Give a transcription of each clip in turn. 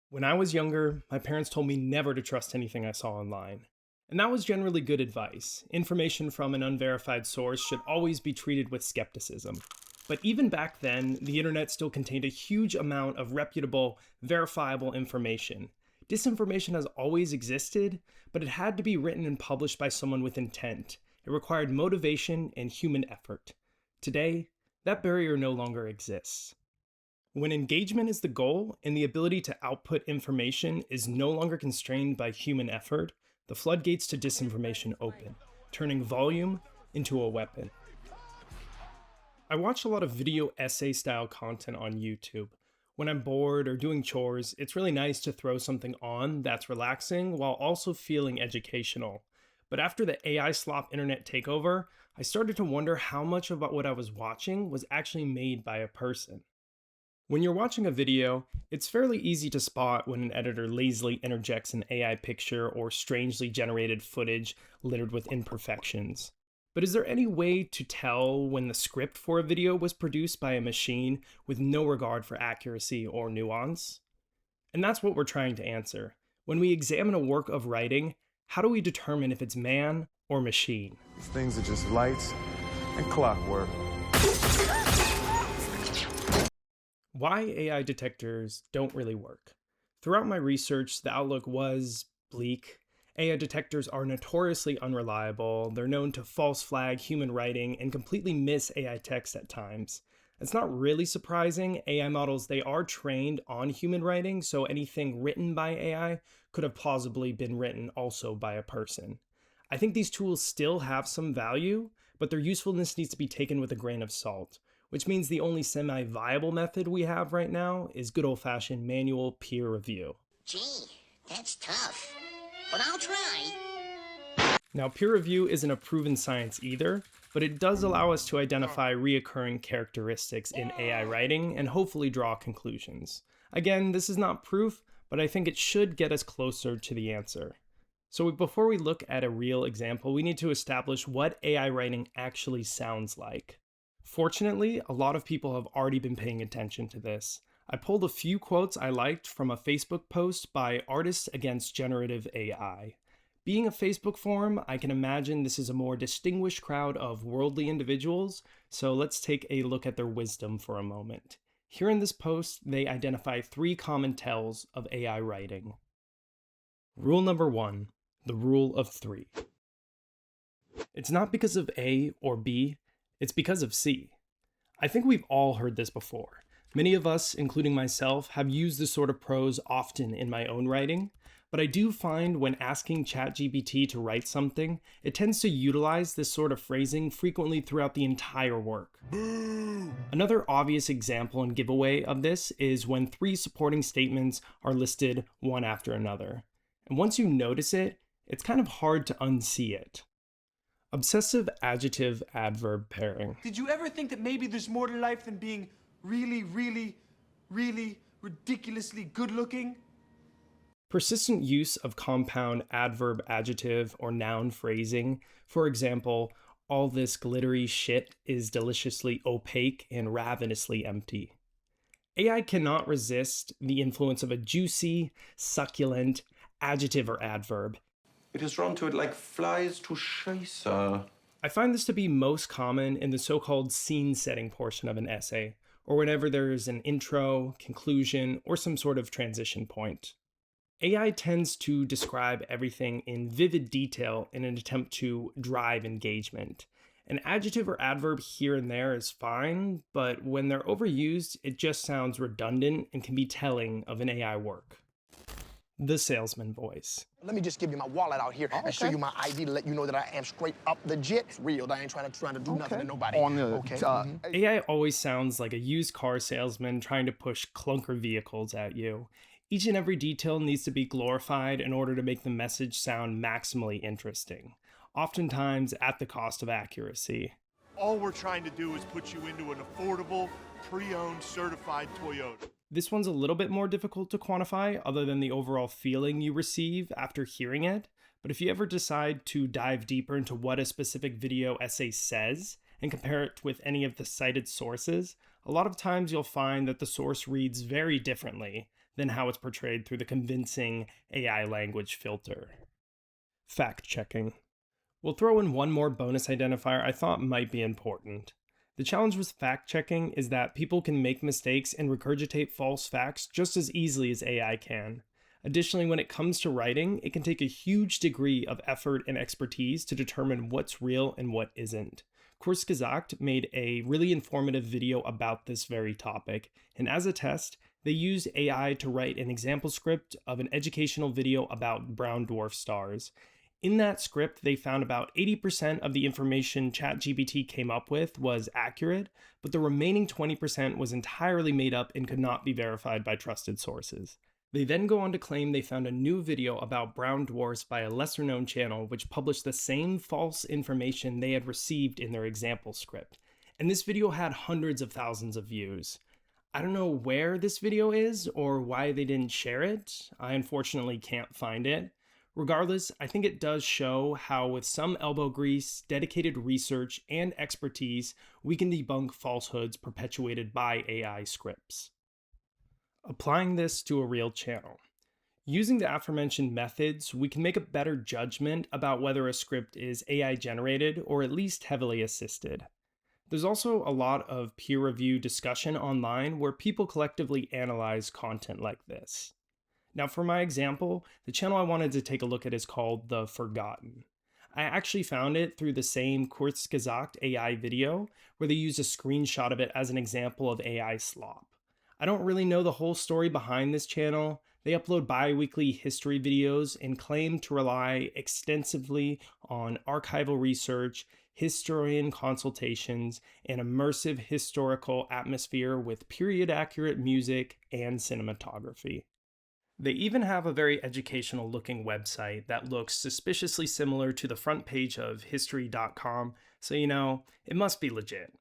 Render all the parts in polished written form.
When I was younger, my parents told me never to trust anything I saw online. And that was generally good advice. Information from an unverified source should always be treated with skepticism. But even back then, the internet still contained a huge amount of reputable, verifiable information. Disinformation has always existed, but it had to be written and published by someone with intent. It required motivation and human effort. Today, that barrier no longer exists. When engagement is the goal and the ability to output information is no longer constrained by human effort, the floodgates to disinformation open, turning volume into a weapon. I watch a lot of video essay style content on YouTube. When I'm bored or doing chores, it's really nice to throw something on that's relaxing while also feeling educational. But after the AI slop internet takeover, I started to wonder how much of what I was watching was actually made by a person. When you're watching a video, it's fairly easy to spot when an editor lazily interjects an AI picture or strangely generated footage littered with imperfections. But is there any way to tell when the script for a video was produced by a machine with no regard for accuracy or nuance? And that's what we're trying to answer. When we examine a work of writing, how do we determine if it's man or machine? These things are just lights and clockwork. Why AI detectors don't really work. Throughout my research, the outlook was bleak. AI detectors are notoriously unreliable. They're known to false flag human writing and completely miss AI text at times. It's not really surprising. AI models, they are trained on human writing, so anything written by AI could have plausibly been written also by a person. I think these tools still have some value, but their usefulness needs to be taken with a grain of salt, which means the only semi-viable method we have right now is good old-fashioned manual peer review. Gee, that's tough, but I'll try. Now, peer review isn't a proven science either, but it does allow us to identify reoccurring characteristics in AI writing and hopefully draw conclusions. Again, this is not proof, but I think it should get us closer to the answer. So before we look at a real example, we need to establish what AI writing actually sounds like. Fortunately, a lot of people have already been paying attention to this. I pulled a few quotes I liked from a Facebook post by Artists Against Generative AI. Being a Facebook forum, I can imagine this is a more distinguished crowd of worldly individuals, so let's take a look at their wisdom for a moment. Here in this post, they identify 3 common tells of AI writing. Rule number 1, the rule of 3. It's not because of A or B, it's because of C. I think we've all heard this before. Many of us, including myself, have used this sort of prose often in my own writing, but I do find when asking ChatGPT to write something, it tends to utilize this sort of phrasing frequently throughout the entire work. Another obvious example and giveaway of this is when 3 supporting statements are listed one after another. And once you notice it, it's kind of hard to unsee it. Obsessive adjective-adverb pairing. Did you ever think that maybe there's more to life than being really, really, really ridiculously good looking? Persistent use of compound adverb, adjective, or noun phrasing. For example, all this glittery shit is deliciously opaque and ravenously empty. AI cannot resist the influence of a juicy, succulent adjective or adverb. It is run to it like flies to Scheiße. I find this to be most common in the so-called scene setting portion of an essay, or whenever there is an intro, conclusion, or some sort of transition point. AI tends to describe everything in vivid detail in an attempt to drive engagement. An adjective or adverb here and there is fine, but when they're overused, it just sounds redundant and can be telling of an AI work. The salesman voice. Let me just give you my wallet out here and show you my ID to let you know that I am straight up legit. It's real. I ain't trying to do nothing to nobody. AI always sounds like a used car salesman trying to push clunker vehicles at you. Each and every detail needs to be glorified in order to make the message sound maximally interesting, oftentimes at the cost of accuracy. All we're trying to do is put you into an affordable, pre-owned, certified Toyota. This one's a little bit more difficult to quantify other than the overall feeling you receive after hearing it, but if you ever decide to dive deeper into what a specific video essay says and compare it with any of the cited sources, a lot of times you'll find that the source reads very differently than how it's portrayed through the convincing AI language filter. Fact checking. We'll throw in one more bonus identifier I thought might be important. The challenge with fact checking is that people can make mistakes and regurgitate false facts just as easily as AI can. Additionally, when it comes to writing, it can take a huge degree of effort and expertise to determine what's real and what isn't. Kurzgesagt made a really informative video about this very topic, and as a test, they used AI to write an example script of an educational video about brown dwarf stars. In that script, they found about 80% of the information ChatGPT came up with was accurate, but the remaining 20% was entirely made up and could not be verified by trusted sources. They then go on to claim they found a new video about brown dwarfs by a lesser-known channel which published the same false information they had received in their example script. And this video had hundreds of thousands of views. I don't know where this video is or why they didn't share it. I unfortunately can't find it. Regardless, I think it does show how with some elbow grease, dedicated research, and expertise, we can debunk falsehoods perpetuated by AI scripts. Applying this to a real channel. Using the aforementioned methods, we can make a better judgment about whether a script is AI generated or at least heavily assisted. There's also a lot of peer review discussion online where people collectively analyze content like this. Now for my example, the channel I wanted to take a look at is called The Forgotten. I actually found it through the same Kurzgesagt AI video where they used a screenshot of it as an example of AI slop. I don't really know the whole story behind this channel. They upload bi-weekly history videos and claim to rely extensively on archival research, historian consultations, and immersive historical atmosphere with period-accurate music and cinematography. They even have a very educational looking website that looks suspiciously similar to the front page of history.com, so it must be legit.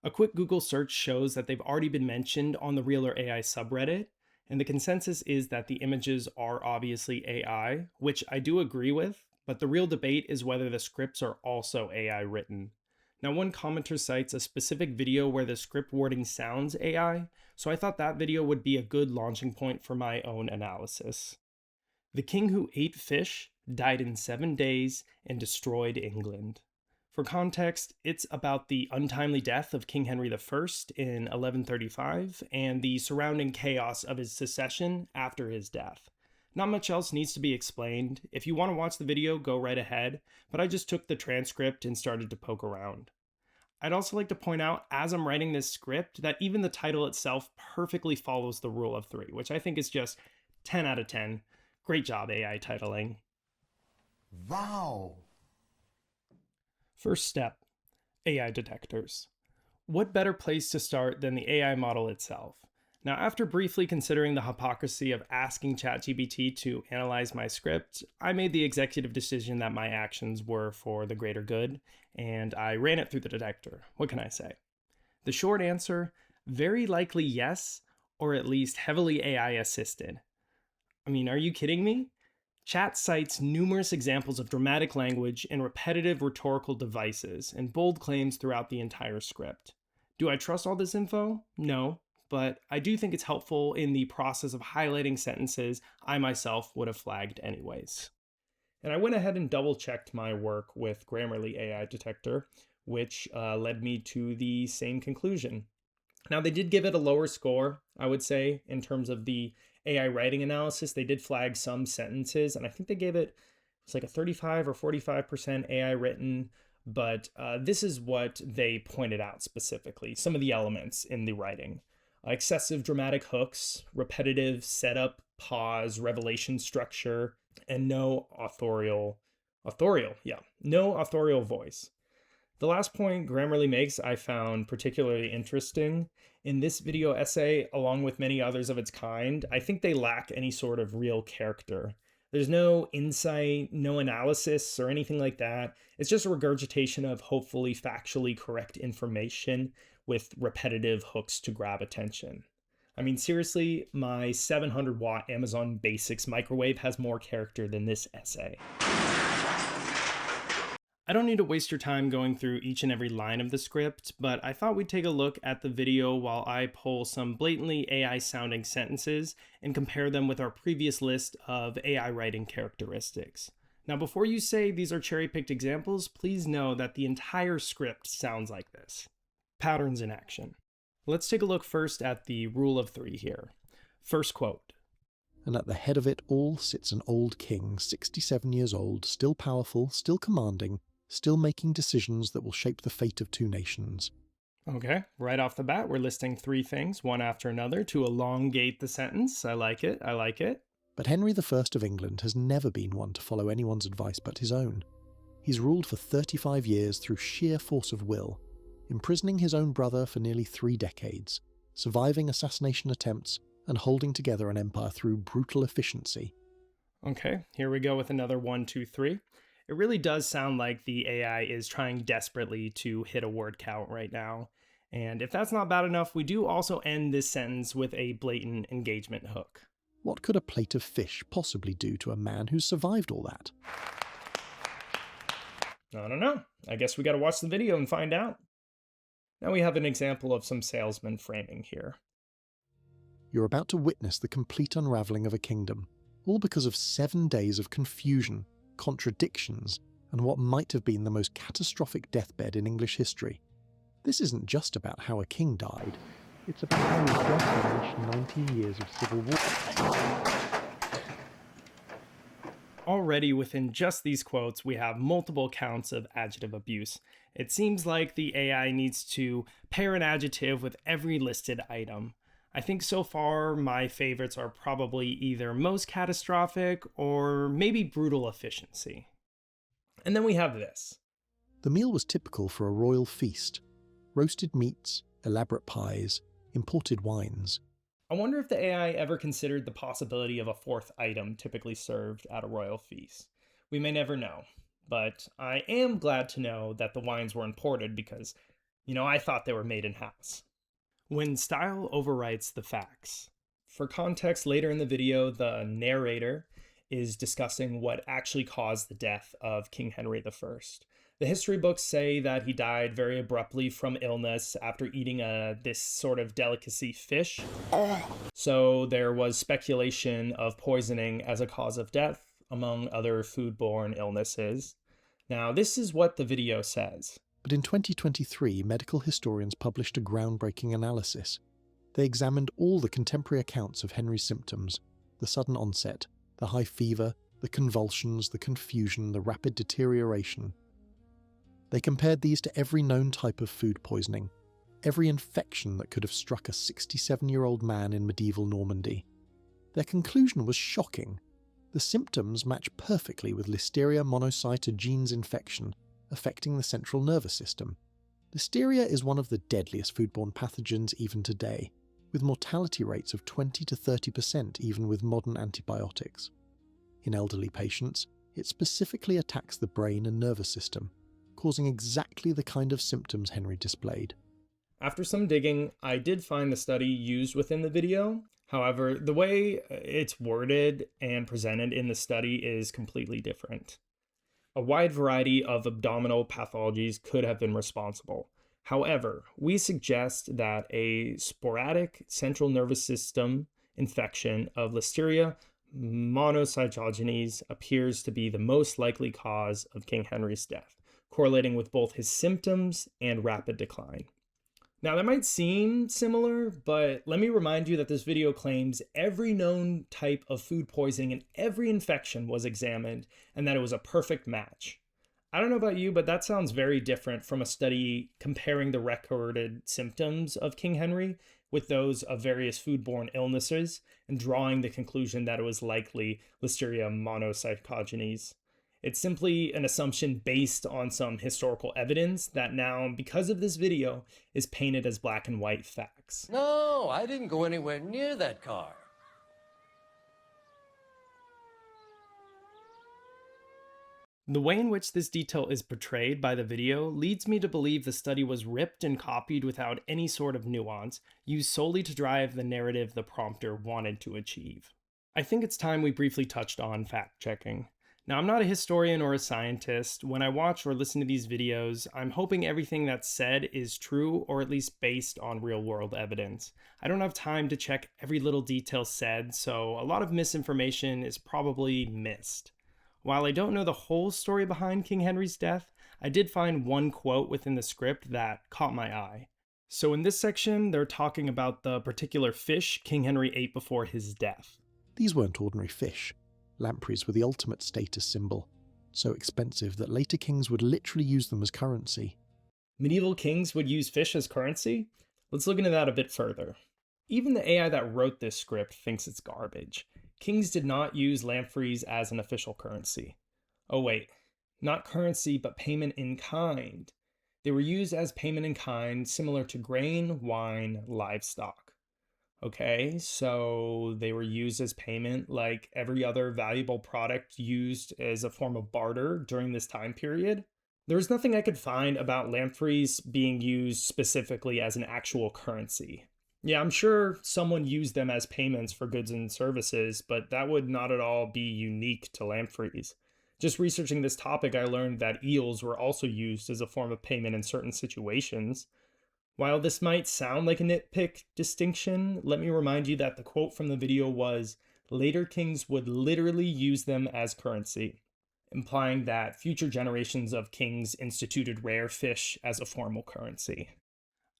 A quick Google search shows that they've already been mentioned on the Realer AI subreddit, and the consensus is that the images are obviously AI, which I do agree with, but the real debate is whether the scripts are also AI written. Now, one commenter cites a specific video where the script wording sounds AI, so I thought that video would be a good launching point for my own analysis. The king who ate fish died in 7 days and destroyed England. For context, it's about the untimely death of King Henry I in 1135 and the surrounding chaos of his succession after his death. Not much else needs to be explained. If you want to watch the video, go right ahead, but I just took the transcript and started to poke around. I'd also like to point out, as I'm writing this script, that even the title itself perfectly follows the rule of 3, which I think is just 10 out of 10. Great job, AI titling. Wow. First step, AI detectors. What better place to start than the AI model itself? Now, after briefly considering the hypocrisy of asking ChatGPT to analyze my script, I made the executive decision that my actions were for the greater good, and I ran it through the detector. What can I say? The short answer, very likely yes, or at least heavily AI assisted. I mean, are you kidding me? Chat cites numerous examples of dramatic language and repetitive rhetorical devices and bold claims throughout the entire script. Do I trust all this info? No, but I do think it's helpful in the process of highlighting sentences I myself would have flagged anyways. And I went ahead and double-checked my work with Grammarly AI Detector, which led me to the same conclusion. Now, they did give it a lower score, I would say, in terms of the AI writing analysis. They did flag some sentences, and I think they gave it's like a 35 or 45% AI written, but this is what they pointed out specifically, some of the elements in the writing. Excessive dramatic hooks, repetitive setup, pause, revelation structure, and no authorial voice. The last point Grammarly makes I found particularly interesting. In this video essay, along with many others of its kind, I think they lack any sort of real character. There's no insight, no analysis, or anything like that. It's just a regurgitation of hopefully factually correct information with repetitive hooks to grab attention. I mean, seriously, my 700-watt Amazon Basics microwave has more character than this essay. I don't need to waste your time going through each and every line of the script, but I thought we'd take a look at the video while I pull some blatantly AI sounding sentences and compare them with our previous list of AI writing characteristics. Now, before you say these are cherry-picked examples, please know that the entire script sounds like this. Patterns in action. Let's take a look first at the rule of three here. First quote. And at the head of it all sits an old king, 67 years old, still powerful, still commanding, still making decisions that will shape the fate of two nations. Okay, right off the bat, we're listing three things, one after another, to elongate the sentence. I like it, I like it. But Henry I of England has never been one to follow anyone's advice but his own. He's ruled for 35 years through sheer force of will, imprisoning his own brother for nearly 3 decades, surviving assassination attempts, and holding together an empire through brutal efficiency. Okay, here we go with another 1, 2, 3. It really does sound like the AI is trying desperately to hit a word count right now. And if that's not bad enough, we do also end this sentence with a blatant engagement hook. What could a plate of fish possibly do to a man who's survived all that? I don't know. I guess we gotta watch the video and find out. Now we have an example of some salesman framing here. You're about to witness the complete unravelling of a kingdom, all because of 7 days of confusion, contradictions, and what might have been the most catastrophic deathbed in English history. This isn't just about how a king died, it's about how his death unleashed 19 years of civil war. Already within just these quotes, we have multiple counts of adjective abuse. It seems like the AI needs to pair an adjective with every listed item. I think so far my favorites are probably either most catastrophic or maybe brutal efficiency. And then we have this. The meal was typical for a royal feast. Roasted meats, elaborate pies, imported wines. I wonder if the AI ever considered the possibility of a fourth item typically served at a royal feast. We may never know, but I am glad to know that the wines were imported because, I thought they were made in-house. When style overwrites the facts. For context, later in the video, the narrator is discussing what actually caused the death of King Henry I. The history books say that he died very abruptly from illness after eating this sort of delicacy fish. So there was speculation of poisoning as a cause of death, among other foodborne illnesses. Now, this is what the video says. But in 2023, medical historians published a groundbreaking analysis. They examined all the contemporary accounts of Henry's symptoms: the sudden onset, the high fever, the convulsions, the confusion, the rapid deterioration. They compared these to every known type of food poisoning, every infection that could have struck a 67-year-old man in medieval Normandy. Their conclusion was shocking. The symptoms match perfectly with Listeria monocytogenes infection, affecting the central nervous system. Listeria is one of the deadliest foodborne pathogens even today, with mortality rates of 20 to 30% even with modern antibiotics. In elderly patients, it specifically attacks the brain and nervous system, causing exactly the kind of symptoms Henry displayed. After some digging, I did find the study used within the video. However, the way it's worded and presented in the study is completely different. A wide variety of abdominal pathologies could have been responsible. However, we suggest that a sporadic central nervous system infection of Listeria monocytogenes appears to be the most likely cause of King Henry's death, correlating with both his symptoms and rapid decline. Now, that might seem similar, but let me remind you that this video claims every known type of food poisoning and every infection was examined and that it was a perfect match. I don't know about you, but that sounds very different from a study comparing the recorded symptoms of King Henry with those of various foodborne illnesses and drawing the conclusion that it was likely Listeria monocytogenes. It's simply an assumption based on some historical evidence that now, because of this video, is painted as black and white facts. No, I didn't go anywhere near that car. The way in which this detail is portrayed by the video leads me to believe the study was ripped and copied without any sort of nuance, used solely to drive the narrative the prompter wanted to achieve. I think it's time we briefly touched on fact-checking. Now, I'm not a historian or a scientist. When I watch or listen to these videos, I'm hoping everything that's said is true or at least based on real-world evidence. I don't have time to check every little detail said, so a lot of misinformation is probably missed. While I don't know the whole story behind King Henry's death, I did find one quote within the script that caught my eye. So in this section, they're talking about the particular fish King Henry ate before his death. These weren't ordinary fish. Lampreys were the ultimate status symbol, so expensive that later kings would literally use them as currency. Medieval kings would use fish as currency? Let's look into that a bit further. Even the AI that wrote this script thinks it's garbage. Kings did not use lampreys as an official currency. Oh wait, not currency, but payment in kind. They were used as payment in kind, similar to grain, wine, livestock. Okay, so they were used as payment like every other valuable product used as a form of barter during this time period. There was nothing I could find about lampreys being used specifically as an actual currency. Yeah, I'm sure someone used them as payments for goods and services, but that would not at all be unique to lampreys. Just researching this topic, I learned that eels were also used as a form of payment in certain situations. While this might sound like a nitpick distinction, let me remind you that the quote from the video was, "Later kings would literally use them as currency," implying that future generations of kings instituted rare fish as a formal currency.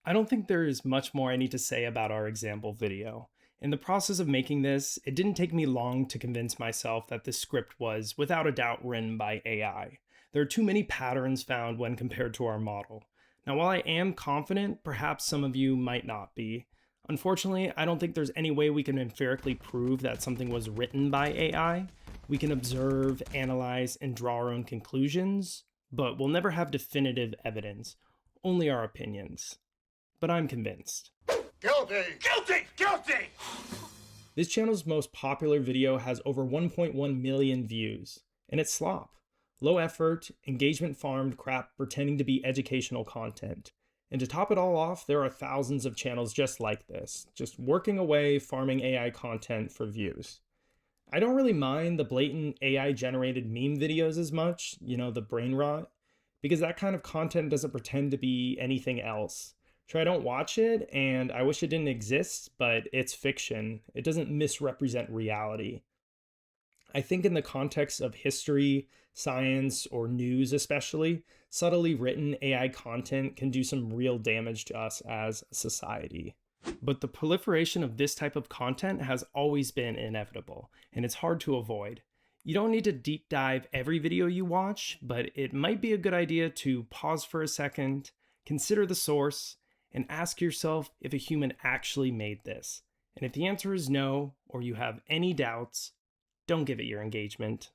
I don't think there is much more I need to say about our example video. In the process of making this, it didn't take me long to convince myself that this script was, without a doubt, written by AI. There are too many patterns found when compared to our model. Now, while I am confident, perhaps some of you might not be. Unfortunately, I don't think there's any way we can empirically prove that something was written by AI. We can observe, analyze, and draw our own conclusions, but we'll never have definitive evidence, only our opinions. But I'm convinced. Guilty! Guilty! Guilty! This channel's most popular video has over 1.1 million views, and it's slop. Low effort, engagement farmed crap pretending to be educational content. And to top it all off, there are thousands of channels just like this, just working away farming AI content for views. I don't really mind the blatant AI generated meme videos as much, the brain rot, because that kind of content doesn't pretend to be anything else. Sure, I don't watch it, and I wish it didn't exist, but it's fiction. It doesn't misrepresent reality. I think in the context of history, science, or news especially, subtly written AI content can do some real damage to us as a society. But the proliferation of this type of content has always been inevitable, and it's hard to avoid. You don't need to deep dive every video you watch, but it might be a good idea to pause for a second, consider the source, and ask yourself if a human actually made this. And if the answer is no, or you have any doubts, don't give it your engagement.